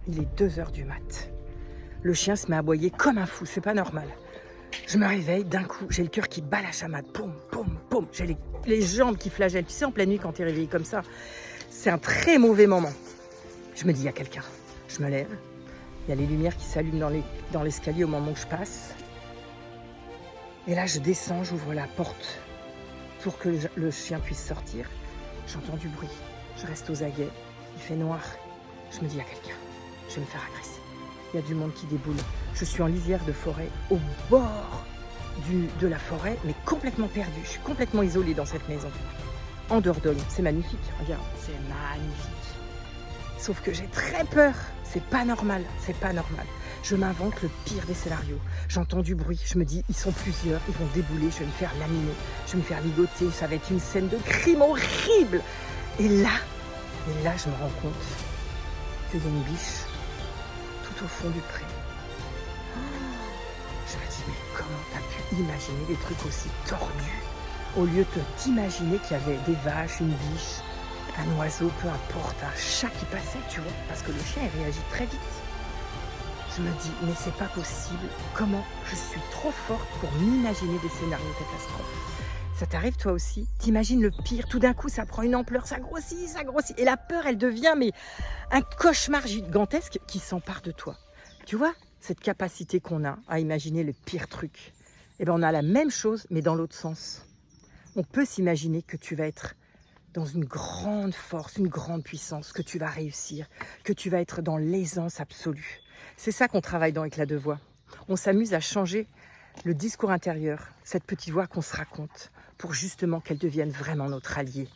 Il est 2 h du mat. Le chien se met à aboyer comme un fou, c'est pas normal. Je me réveille, d'un coup, j'ai le cœur qui bat la chamade. Poum, poum, poum. J'ai les jambes qui flagellent. Tu sais, en pleine nuit, quand tu es réveillé comme ça, c'est un très mauvais moment. Je me dis, il y a quelqu'un. Je me lève. Il y a les lumières qui s'allument dans l'escalier au moment où je passe. Et là, je descends, j'ouvre la porte pour que le chien puisse sortir. J'entends du bruit. Je reste aux aguets. Il fait noir. Je me dis, il y a quelqu'un. Je vais me faire agresser. Il y a du monde qui déboule. Je suis en lisière de forêt, au bord de la forêt, mais complètement perdue. Je suis complètement isolée dans cette maison. En Dordogne. C'est magnifique. Regarde, c'est magnifique. Sauf que j'ai très peur. C'est pas normal. C'est pas normal. Je m'invente le pire des scénarios. J'entends du bruit. Je me dis, ils sont plusieurs. Ils vont débouler. Je vais me faire laminer. Je vais me faire ligoter. Ça va être une scène de crime horrible. Et là, je me rends compte qu'il y a une biche tout au fond du pré. Je me dis, mais comment t'as pu imaginer des trucs aussi tordus au lieu de t'imaginer qu'il y avait des vaches, une biche, un oiseau, peu importe, un chat qui passait, tu vois, parce que le chien il réagit très vite. Je me dis, mais c'est pas possible, comment je suis trop forte pour m'imaginer des scénarios catastrophes. Ça t'arrive toi aussi? T'imagines le pire, tout d'un coup ça prend une ampleur, ça grossit, et la peur elle devient mais un cauchemar gigantesque qui s'empare de toi. Tu vois, cette capacité qu'on a à imaginer le pire truc, eh ben on a la même chose mais dans l'autre sens. On peut s'imaginer que tu vas être dans une grande force, une grande puissance, que tu vas réussir, que tu vas être dans l'aisance absolue. C'est ça qu'on travaille dans Éclat de voix. On s'amuse à changer le discours intérieur, cette petite voix qu'on se raconte, pour justement qu'elle devienne vraiment notre allié.